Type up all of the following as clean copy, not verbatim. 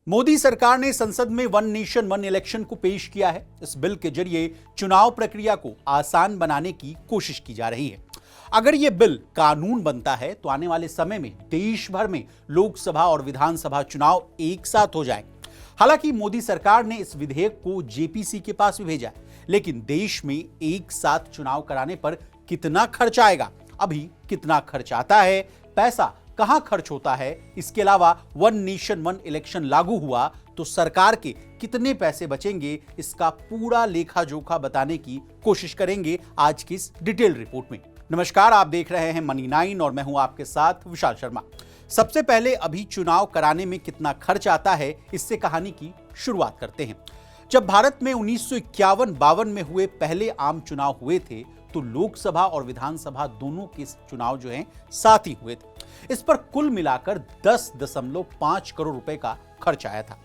मोदी सरकार ने संसद में वन नेशन वन इलेक्शन को पेश किया है। इस बिल के जरिए चुनाव प्रक्रिया को आसान बनाने की कोशिश की जा रही है। अगर यह बिल कानून बनता है तो आने वाले समय में देश भर में लोकसभा और विधानसभा चुनाव एक साथ हो जाएंगे। हालांकि मोदी सरकार ने इस विधेयक को जेपीसी के पास भी भेजा है, लेकिन देश में एक साथ चुनाव कराने पर कितना खर्च आएगा, अभी कितना खर्च आता है, पैसा कहां खर्च होता है, इसके अलावा वन नेशन वन इलेक्शन लागू हुआ तो सरकार के कितने पैसे बचेंगे, इसका पूरा लेखा जोखा बताने की कोशिश करेंगे आज की इस डिटेल रिपोर्ट में। नमस्कार, आप देख रहे हैं मनी 9 और मैं हूं आपके साथ विशाल शर्मा। सबसे पहले अभी चुनाव कराने में कितना खर्च आता है, इससे कहानी की शुरुआत करते हैं। जब भारत में 1951-52 में हुए पहले आम चुनाव हुए थे तो लोकसभा और विधानसभा दोनों के चुनाव जो हैं साथ ही हुए थे। इस पर कुल मिलाकर 10.5 करोड़ रुपए का खर्च आया था।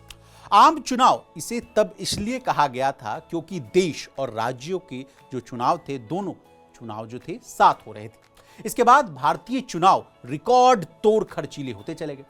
आम चुनाव इसे तब इसलिए कहा गया था क्योंकि देश और राज्यों के जो चुनाव थे, दोनों चुनाव जो थे साथ हो रहे थे। इसके बाद भारतीय चुनाव रिकॉर्ड तोड़ खर्चीले होते चले गए।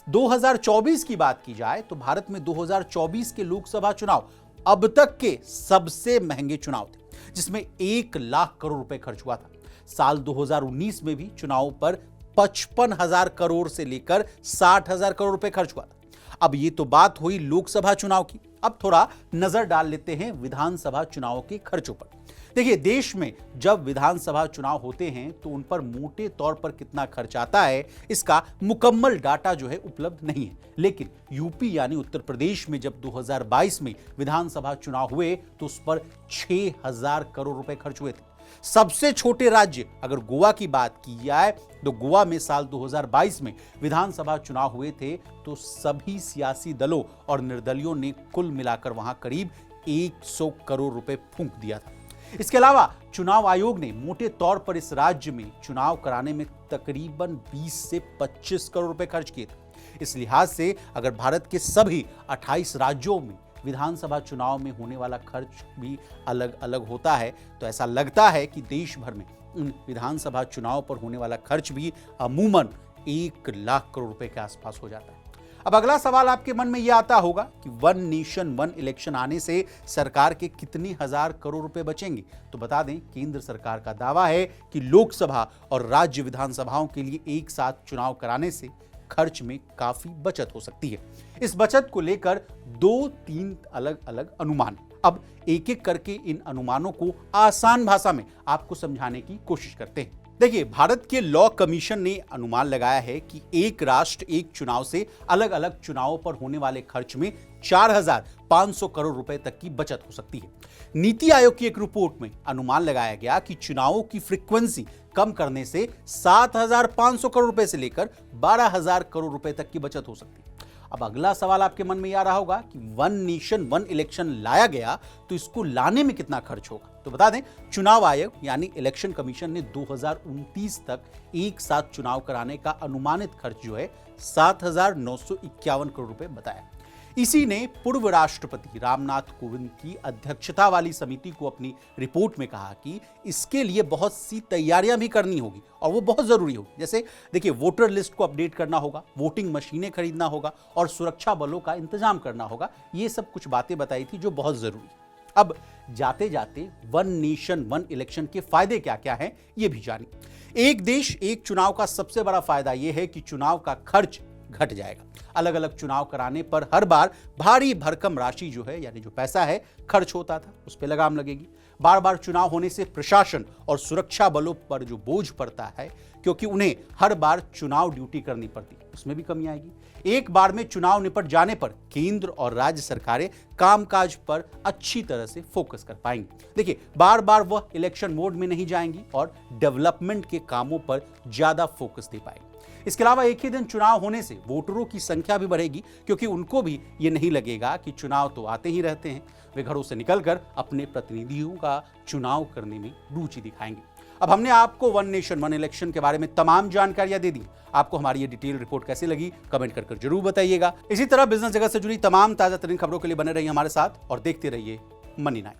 2024 की बात की जाए तो भारत में 2024 के लोकसभा चुनाव अब तक के सबसे महंगे चुनाव थे, जिसमें 1 लाख करोड़ रुपए खर्च हुआ था। साल 2019 में भी चुनाव पर 55,000 करोड़ से लेकर 60,000 करोड़ रुपए खर्च हुआ था। अब ये तो बात हुई लोकसभा चुनाव की। अब थोड़ा नजर डाल लेते हैं विधानसभा चुनाव के खर्चों पर। देखिए, देश में जब विधानसभा चुनाव होते हैं तो उन पर मोटे तौर पर कितना खर्च आता है, इसका मुकम्मल डाटा जो है उपलब्ध नहीं है। लेकिन यूपी यानी उत्तर प्रदेश में जब 2022 में विधानसभा चुनाव हुए तो उस पर 6,000 करोड़ रुपए खर्च हुए थे। सबसे छोटे राज्य अगर गोवा की बात की जाए तो गोवा में साल 2022 में विधानसभा चुनाव हुए थे तो सभी सियासी दलों और निर्दलियों ने कुल मिलाकर वहां करीब 100 करोड़ रुपए फूंक दिया था। इसके अलावा चुनाव आयोग ने मोटे तौर पर इस राज्य में चुनाव कराने में तकरीबन 20 से 25 करोड़ रुपए खर्च किए थे। इस लिहाज से अगर भारत के सभी 28 राज्यों में विधानसभा चुनाव में होने वाला खर्च भी अलग अलग होता है तो ऐसा लगता है कि देश भर में इन विधानसभा चुनाव पर होने वाला खर्च भी अमूमन 1 लाख करोड़ रुपए के आसपास हो जाता है। अब अगला सवाल आपके मन में यह आता होगा कि वन नेशन वन इलेक्शन आने से सरकार के कितने हजार करोड़ रुपए बचेंगे। तो बता दें, केंद्र सरकार का दावा है कि लोकसभा और राज्य विधानसभाओं के लिए एक साथ चुनाव कराने से खर्च में काफी बचत हो सकती है। इस बचत को लेकर 2-3 अलग अलग अनुमान। अब एक एक करके इन अनुमानों को आसान भाषा में आपको समझाने की कोशिश करते हैं। देखिए, भारत के लॉ कमीशन ने अनुमान लगाया है कि एक राष्ट्र एक चुनाव से अलग अलग चुनावों पर होने वाले खर्च में 4,500 करोड़ रुपए तक की बचत हो सकती है। नीति आयोग की एक रिपोर्ट में अनुमान लगाया गया कि चुनावों की फ्रीक्वेंसी कम करने से 7,500 करोड़ रुपए से लेकर 12,000 करोड़ रुपए तक की बचत हो सकती है। अब अगला सवाल आपके मन में यह आ रहा होगा कि वन नेशन वन इलेक्शन लाया गया तो इसको लाने में कितना खर्च होगा। तो बता दें, चुनाव आयोग यानी इलेक्शन कमीशन ने 2029 तक एक साथ चुनाव कराने का अनुमानित खर्च जो है 7,951 करोड़ रुपए बताया। इसी ने पूर्व राष्ट्रपति रामनाथ कोविंद की अध्यक्षता वाली समिति को अपनी रिपोर्ट में कहा कि इसके लिए बहुत सी तैयारियां भी करनी होगी और वो बहुत जरूरी होगी। जैसे देखिए, वोटर लिस्ट को अपडेट करना होगा, वोटिंग मशीनें खरीदना होगा और सुरक्षा बलों का इंतजाम करना होगा। ये सब कुछ बातें बताई थी जो बहुत जरूरी। अब जाते जाते वन नेशन वन इलेक्शन के फायदे क्या क्या हैं, ये भी जानिए। एक देश एक चुनाव का सबसे बड़ा फायदा यह है कि चुनाव का खर्च घट जाएगा। अलग अलग चुनाव कराने पर हर बार भारी भरकम राशि जो है, यानी जो पैसा है खर्च होता था, उस पर लगाम लगेगी। बार बार चुनाव होने से प्रशासन और सुरक्षा बलों पर जो बोझ पड़ता है, क्योंकि उन्हें हर बार चुनाव ड्यूटी करनी पड़ती है, उसमें भी कमी आएगी। एक बार में चुनाव निपट जाने पर केंद्र और राज्य सरकारें कामकाज पर अच्छी तरह से फोकस कर पाएंगी। देखिए, बार बार वह इलेक्शन मोड में नहीं जाएंगी और डेवलपमेंट के कामों पर ज्यादा फोकस दे पाएंगी। इसके अलावा एक ही दिन चुनाव होने से वोटरों की संख्या भी बढ़ेगी, क्योंकि उनको भी ये नहीं लगेगा कि चुनाव तो आते ही रहते हैं। वे घरों से निकलकर अपने प्रतिनिधियों का चुनाव करने में रुचि दिखाएंगे। अब हमने आपको वन नेशन वन इलेक्शन के बारे में तमाम जानकारियां दे दी। आपको हमारी ये डिटेल रिपोर्ट कैसी लगी, कमेंट कर जरूर बताइएगा। इसी तरह बिजनेस जगत से जुड़ी तमाम ताजा तरीन खबरों के लिए बने रहिए हमारे साथ और देखते रहिए मनी 9।